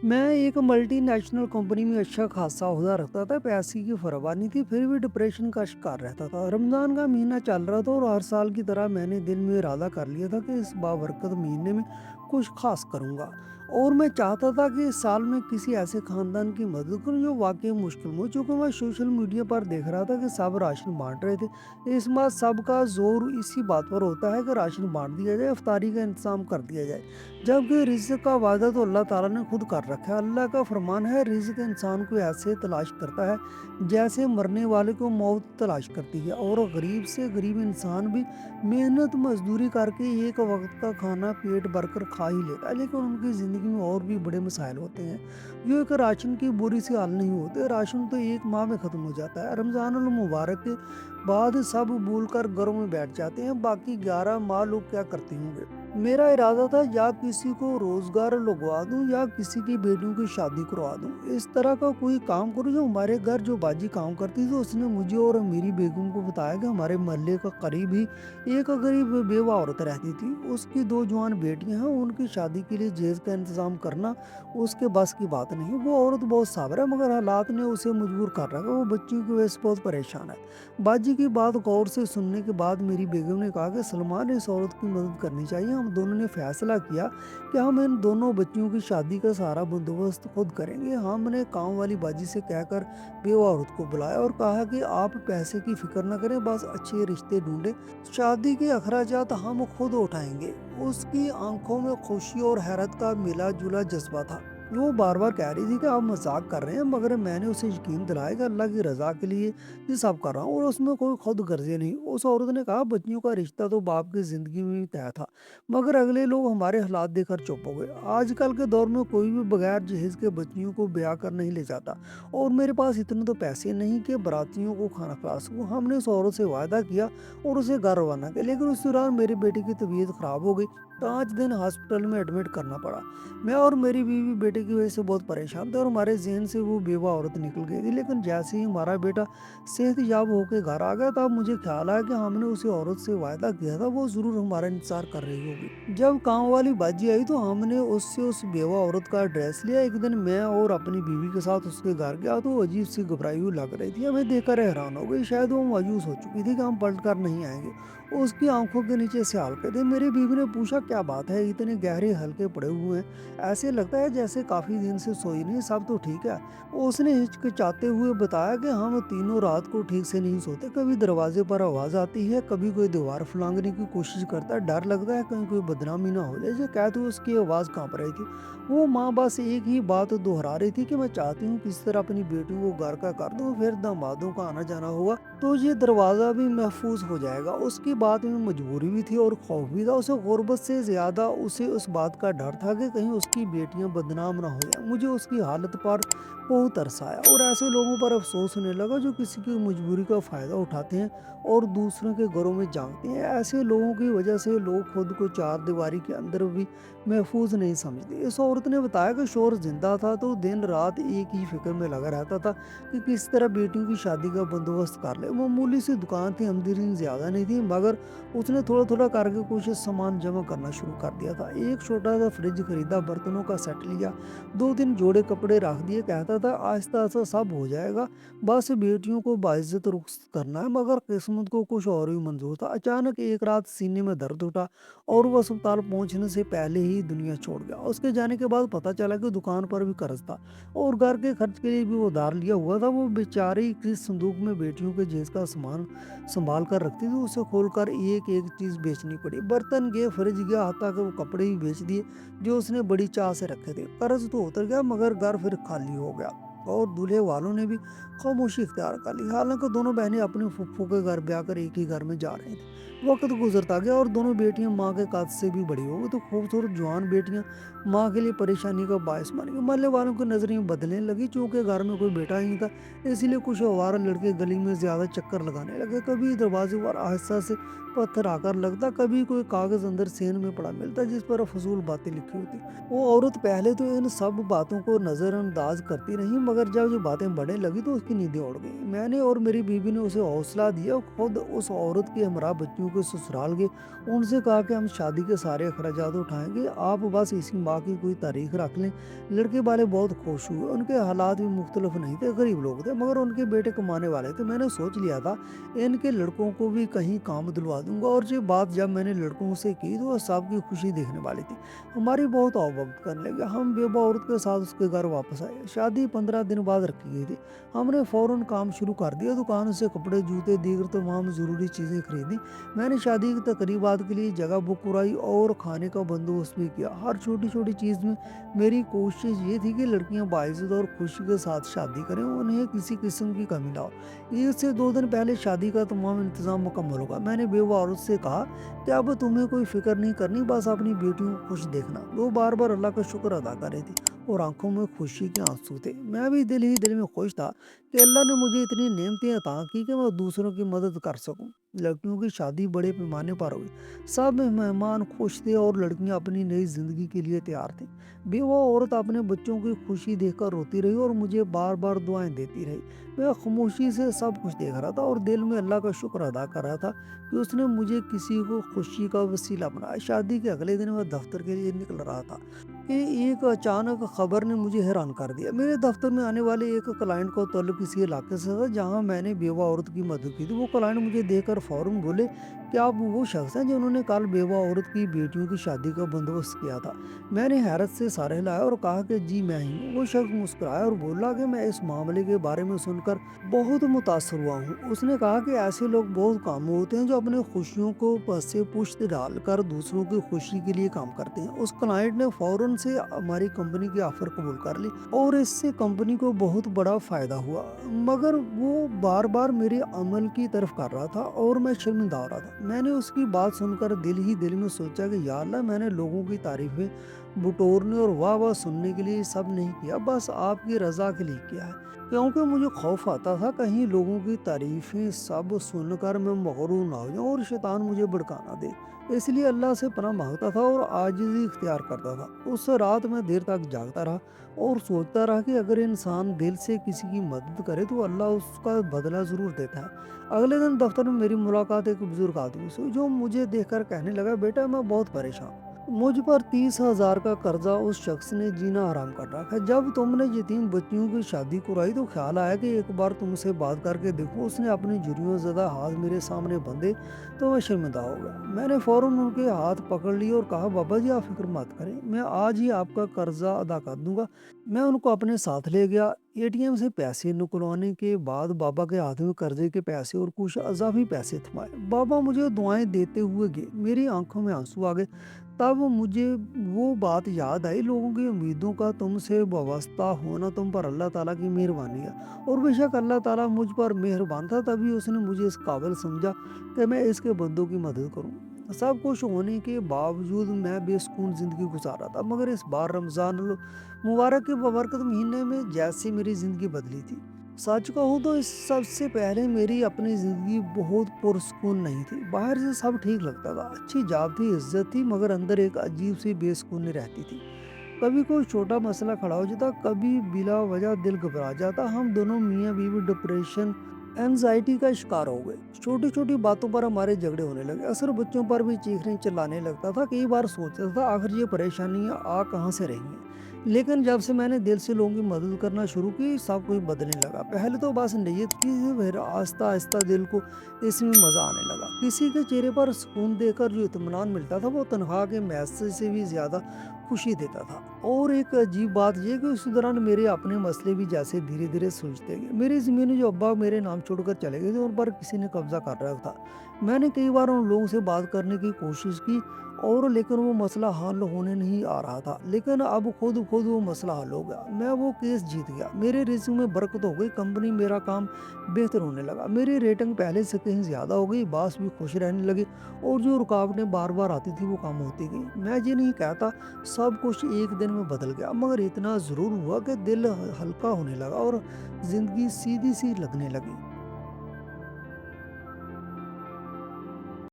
मैं एक multinational company में अच्छा खासा ओहदा रखता था, पैसे की परवाह नहीं थी, फिर भी डिप्रेशन का शिकार रहता था। रमज़ान का महीना चल रहा था और हर साल की तरह मैंने दिल में इरादा कर लिया था कि इस बाबरकत महीने में कुछ खास करूँगा। और मैं चाहता था कि इस साल में किसी ऐसे ख़ानदान की मदद करूँ जो वाक़ई मुश्किल में हो। चूँकि मैं सोशल मीडिया पर देख रहा था कि सब राशन बाँट रहे थे। इस बार सबका ज़ोर इसी बात पर होता है कि राशन बाँट दिया जाए, इफ्तारी का इंतज़ाम कर दिया जाए। जबकि रिज़्क का वादा तो अल्लाह ताला ने खुद कर रखा है। अल्लाह का फरमान है, रिज़्क इंसान को ऐसे तलाश करता है जैसे मरने वाले को मौत तलाश करती है। और गरीब से गरीब इंसान भी मेहनत मजदूरी करके एक वक्त का खाना पेट भरकर खा ही लेता है, लेकिन उनकी ज़िंदगी में और भी बड़े मसाइल होते हैं जो एक राशन की बोरी से हल नहीं होते। राशन तो एक माह में ख़त्म हो जाता है। रमज़ान अल मुबारक के बाद सब भूल कर घरों में बैठ जाते हैं, बाकी 11 माह लोग क्या करते होंगे। मेरा इरादा था या किसी को रोजगार लगवा दूं या किसी की बेटियों की शादी करवा दूं। इस तरह का कोई काम करूं। जो हमारे घर जो बाजी काम करती थी उसने मुझे और मेरी बेगम को बताया कि हमारे मोहल्ले का करीब ही एक गरीब बेवा औरत रहती थी। उसकी दो जवान बेटियां हैं, उनकी शादी के लिए जहेज का इंतजाम करना उसके बस की बात नहीं। वो औरत बहुत साबर है, मगर हालात ने उसे मजबूर कर रखा है। वो बच्चियों की वजह से बहुत परेशान है। बाजी की बात गौर से सुनने के बाद मेरी बेगम ने कहा कि सलमान, इस औरत की मदद करनी चाहिए। हम दोनों ने फैसला किया कि हम इन दोनों बच्चियों की शादी का सारा बंदोबस्त खुद करेंगे। हमने काम वाली बाजी से कहकर बेवा औरत को बुलाया और कहा कि आप पैसे की फिक्र न करें, बस अच्छे रिश्ते ढूंढें, शादी के अखराजात हम खुद उठाएंगे। उसकी आंखों में खुशी और हैरत का मिला जुला जज्बा था। वो बार बार कह रही थी कि आप मजाक कर रहे हैं, मगर मैंने उसे यकीन दिलाया कि अल्लाह की रजा के लिए ये सब कर रहा हूँ और उसमें कोई खुद गर्जे नहीं। उस औरत ने कहा, बच्चियों का रिश्ता तो बाप की जिंदगी में भी तय था, मगर अगले लोग हमारे हालात देखकर चुप हो गए। आजकल के दौर में कोई भी बगैर जहेज के बच्चियों को ब्याह कर नहीं ले जाता, और मेरे पास इतने तो पैसे नहीं कि बारातियों को खाना खिला सकूं। हमने उस औरत से वायदा किया और उसे घर रवाना किया, लेकिन उस दौरान मेरे बेटे की तबीयत खराब हो गई। 5 दिन हॉस्पिटल में एडमिट करना पड़ा। मैं और मेरी बीवी बेटे की वजह से बहुत परेशान थे और हमारे जहन से वो बेवा औरत निकल गई थी। लेकिन जैसे ही हमारा बेटा सेहतयाब होकर घर आ गया, तब मुझे ख्याल आया कि हमने उसी औरत से वायदा किया था, वो जरूर हमारा इंतजार कर रही होगी। जब काम वाली बाजी आई तो हमने उससे उस बेवा औरत का एड्रेस लिया। एक दिन मैं और अपनी बीवी के साथ उसके घर गया तो वो अजीब सी घबराई हुई लग रही थी। हमें देखकर हैरान हो गई, शायद वो मायूस हो चुकी थी कि हम पलट कर नहीं आएंगे। उसकी आंखों के नीचे से हल्के थे। मेरी बीवी ने पूछा, क्या बात है, इतने गहरे हल्के पड़े हुए हैं, ऐसे लगता है जैसे काफी दिन से सोई नहीं। सब तो ठीक है, उसने हिचकिचाते हुए बताया कि हम तीनों रात को ठीक से नहीं सोते। कभी दरवाजे पर आवाज आती है, कभी कोई दीवार फलांगने की कोशिश करता है, डर लगता है कहीं कोई बदनामी ना हो जाए। कहते हुए उसकी आवाज कांप रही थी। वो माँ बस एक ही बात दोहरा रही थी कि मैं चाहती हूँ किस तरह अपनी बेटी को घर का कर दूं, फिर दामादों का आना जाना होगा तो ये दरवाजा भी महफूज हो जाएगा। उसकी बात में मजबूरी भी थी और खौफ भी था। उसे गुर्बत से ज्यादा उसे उस बात का डर था कि कहीं उसकी बेटियां बदनाम ना हो जाए। मुझे उसकी हालत पर बहुत तरस आया और ऐसे लोगों पर अफसोस होने लगा जो किसी की मजबूरी का फायदा उठाते हैं और दूसरों के घरों में झांकते हैं। ऐसे लोगों की वजह से लोग खुद को चार दीवारी के अंदर भी महफूज नहीं समझते। इस औरत ने बताया कि शोहर जिंदा था तो दिन रात एक ही फिक्र में लगा रहता था कि किस तरह बेटियों की शादी का बंदोबस्त कर ले। मामूली सी दुकान थी, आमदनी ज्यादा नहीं थी, मगर उसने थोड़ा थोड़ा करके कुछ सामान जमा करना शुरू कर दिया था। एक छोटा सा फ्रिज खरीदा, बर्तनों का सेट लिया, 2 3 जोड़े कपड़े रख दिए। कहता था आहिस्ता आहिस्ता सब हो जाएगा, बस बेटियों को बाइज्जत रुख्सत करना है। मगर किस्मत को कुछ और ही मंजूर था। अचानक एक रात सीने में दर्द उठा और वो अस्पताल पहुंचने से पहले ही दुनिया छोड़ गया। उसके जाने के बाद पता चला कि दुकान पर भी कर्ज था और घर के खर्च के लिए भी वो उधार लिया हुआ था। वो बेचारी किस संदूक में बेटियों के जेज का सामान संभाल कर रखती थी, उसे खोलकर एक एक चीज बेचनी पड़ी। बर्तन गए, फ्रिज गया, हत्ता के वो कपड़े भी बेच दिए जो उसने बड़ी चाह से रखे थे। कर्ज तो उतर गया, मगर घर फिर खाली हो गया और दूल्हे वालों ने भी खामोशी इख्तियार कर ली। हालांकि दोनों बहनें अपने फुफ्फू के घर ब्याह कर एक ही घर में जा रही थी। वक्त गुजरता गया और दोनों बेटियां माँ के काज से भी बड़ी हो गई, तो खूबसूरत जवान बेटियां माँ के लिए परेशानी का बायस बन गई। मोहल्ले वालों की नजरें बदलने लगी, चूंकि घर में कोई बेटा ही नहीं था। इसीलिए कुछ आवारा लड़के गली में ज्यादा चक्कर लगाने लगे। कभी दरवाजे पर आहिस्ता से पत्थर आकर लगता, कभी कोई कागज़ अंदर सेन में पड़ा मिलता जिस पर फजूल बातें लिखी होती। वो औरत पहले तो इन सब बातों को नज़रअंदाज करती रही, मगर जब ये बातें बढ़ने लगी तो उसकी नींदें उड़ गई। मैंने और मेरी बीवी ने उसे हौसला दिया, खुद उस औरत के हमरा बच्चों के ससुराल गए, उनसे कहा कि हम शादी के सारे अखराजात उठाएंगे, आप बस इसी माह की कोई तारीख रख लें। लड़के वाले बहुत खुश हुए। उनके हालात भी मुख्तलिफ नहीं थे, गरीब लोग थे, मगर उनके बेटे कमाने वाले थे। मैंने सोच लिया था इनके लड़कों को भी कहीं काम दिलवा दूंगा, और ये बात जब मैंने लड़कों से की तो सबकी खुशी देखने वाली थी। हमारी बहुत आवभगत करने लगे। हम बेवा औरत के साथ उसके घर वापस आए। शादी 15 दिन बाद रखी गई थी। हमने फौरन काम शुरू कर दिया। दुकान से कपड़े, जूते, दीगर तमाम ज़रूरी चीज़ें खरीदी। मैंने शादी की तकरीबात के लिए जगह बुक कराई और खाने का बंदोबस्त भी किया। हर छोटी छोटी चीज़ में मेरी कोशिश ये थी कि लड़कियां बाइज्जत और खुशी के साथ शादी करें, उन्हें किसी किस्म की कमी ना हो। ईद से 2 दिन पहले शादी का तमाम इंतजाम मुकम्मल होगा। मैंने बेवा औरत से कहा कि अब तुम्हें कोई फिक्र नहीं करनी, बस अपनी बेटियों को खुश देखना। वो बार बार अल्लाह का शुक्र अदा कर रही थी और आंखों में खुशी के आंसू थे। मैं भी दिल ही दिल में खुश था कि अल्लाह ने मुझे इतनी नेमतें अता की कि मैं दूसरों की मदद कर सकूं। लड़कियों की शादी बड़े पैमाने पर हुई। सब मेहमान खुश थे और लड़कियां अपनी नई जिंदगी के लिए तैयार थी। बेवा औरत अपने बच्चों की खुशी देखकर रोती रही और मुझे बार बार दुआएं देती रही। मैं खामोशी से सब कुछ देख रहा था और दिल में अल्लाह का शुक्र अदा कर रहा था कि उसने मुझे किसी को खुशी का वसीला बनाया। शादी के अगले दिन मैं दफ्तर के लिए निकल रहा था कि एक अचानक खबर ने मुझे हैरान कर दिया। मेरे दफ्तर में आने वाले एक क्लाइंट का ताल्लुक किसी इलाके से था जहां मैंने बेवा औरत की मदद की थी। वो क्लाइंट मुझे देखकर फौरन बोले कि आप वो शख्स हैं जिन्होंने कल बेवा औरत की बेटियों की शादी का बंदोबस्त किया था। मैंने हैरत से सर हिलाया और कहा कि जी मैं ही हूँ। वो शख्स मुस्कुराया और बोला कि मैं इस मामले के बारे में सुनकर बहुत मुतासर हुआ हूँ। उसने कहा कि ऐसे लोग बहुत काम होते हैं जो अपने खुशियों को पसे पुश्त डालकर दूसरों की खुशी के लिए काम करते हैं। उस क्लाइंट ने फौरन से हमारी कंपनी की ऑफर कबूल कर ली और इससे कंपनी को बहुत बड़ा फायदा हुआ, मगर वो बार बार मेरे अमल की तरफ कर रहा था और मैं शर्मिंदा हो रहा था। मैंने उसकी बात सुनकर दिल ही दिल में सोचा कि या अल्लाह, मैंने लोगों की तारीफें बटोरने और वाह वाह सुनने के लिए सब नहीं किया, बस आपकी रजा के लिए किया है। क्योंकि मुझे खौफ आता था कहीं लोगों की तारीफें सब सुनकर मैं मगरूर ना हो जाऊं और शैतान मुझे भड़का दे। इसलिए अल्लाह से पनाह मांगता था और आजिज़ी इख्तियार करता था। उस रात मैं देर तक जागता रहा और सोचता रहा कि अगर इंसान दिल से किसी की मदद करे तो अल्लाह उसका बदला ज़रूर देता है। अगले दिन दफ्तर में मेरी मुलाकात एक बुजुर्ग आदमी से, जो मुझे देखकर कहने लगा, बेटा मैं बहुत परेशान हूं। मुझ पर 30,000 का कर्जा उस शख्स ने जीना हराम कर रखा है। जब तुमने यतीम बच्चियों की शादी कराई तो ख्याल आया कि एक बार तुमसे बात करके देखो। उसने अपने जुर्रियों ज़्यादा हाथ मेरे सामने बंधे तो मैं शर्मिंदा हो गया। मैंने फौरन उनके हाथ पकड़ लिए और कहा, बाबा जी आप फिक्र मत करें, मैं आज ही आपका कर्जा अदा कर दूंगा। मैं उनको अपने साथ ले गया। एटीएम से पैसे निकलवाने के बाद बाबा के हाथ में कर्जे के पैसे और कुछ अज़ाफी पैसे थमाए। बाबा मुझे दुआएं देते हुए गए। मेरी आंखों में आंसू आ गए। तब मुझे वो बात याद आई, लोगों की उम्मीदों का तुमसे वाबस्ता होना तुम पर अल्लाह ताला की मेहरबानी है। और बेशक अल्लाह ताला मुझ पर मेहरबान था, तभी उसने मुझे इस काबिल समझा कि मैं इसके बंदों की मदद करूं। सब कुछ होने के बावजूद मैं बेसुकून ज़िंदगी गुजार रहा था, मगर इस बार रमज़ान मुबारक के बबरकत महीने में जैसे मेरी ज़िंदगी बदली थी। सच कहूँ तो इस सबसे पहले मेरी अपनी ज़िंदगी बहुत पुरसुकून नहीं थी। बाहर से सब ठीक लगता था, अच्छी जॉब थी, इज्जत थी, मगर अंदर एक अजीब सी बेसुकूनी रहती थी। कभी कोई छोटा मसला खड़ा हो जाता, कभी बिला वजह दिल घबरा जाता। हम दोनों मियाँ बीवी डिप्रेशन, एंजाइटी का शिकार हो गए। छोटी छोटी बातों पर हमारे झगड़े होने लगे। अक्सर बच्चों पर भी चीखने चिल्लाने लगता था। कई बार सोचता था आखिर ये परेशानियां आ कहाँ से रही हैं। लेकिन जब से मैंने दिल से लोगों की मदद करना शुरू की, सब कुछ बदलने लगा। पहले तो बस नीयत की, फिर आहिस्ता आहिस्ता दिल को इसमें मज़ा आने लगा। किसी के चेहरे पर सुकून देकर जो इत्मीनान मिलता था, वो तनख्वाह के मैसेज से भी ज़्यादा खुशी देता था। और एक अजीब बात यह कि उस दौरान मेरे अपने मसले भी जैसे धीरे धीरे सुलझते गए। मेरी ज़मीन जो अब्बा मेरे नाम छोड़कर चले गए थे, उन पर किसी ने कब्जा कर रखा था। मैंने कई बार उन लोगों से बात करने की कोशिश की, और लेकिन वो मसला हल होने नहीं आ रहा था। लेकिन अब खुद खुद वो मसला हल हो गया। मैं वो केस जीत गया। मेरे रिज्यूम में बरकत हो गई, कंपनी मेरा काम बेहतर होने लगा, मेरी रेटिंग पहले से कहीं ज़्यादा हो गई, बॉस भी खुश रहने लगे, और जो रुकावटें बार बार आती थी वो कम होती गई। मैं ये नहीं कहता सब कुछ एक दिन में बदल गया, मगर इतना ज़रूर हुआ कि दिल हल्का होने लगा और ज़िंदगी सीधी सी लगने लगी।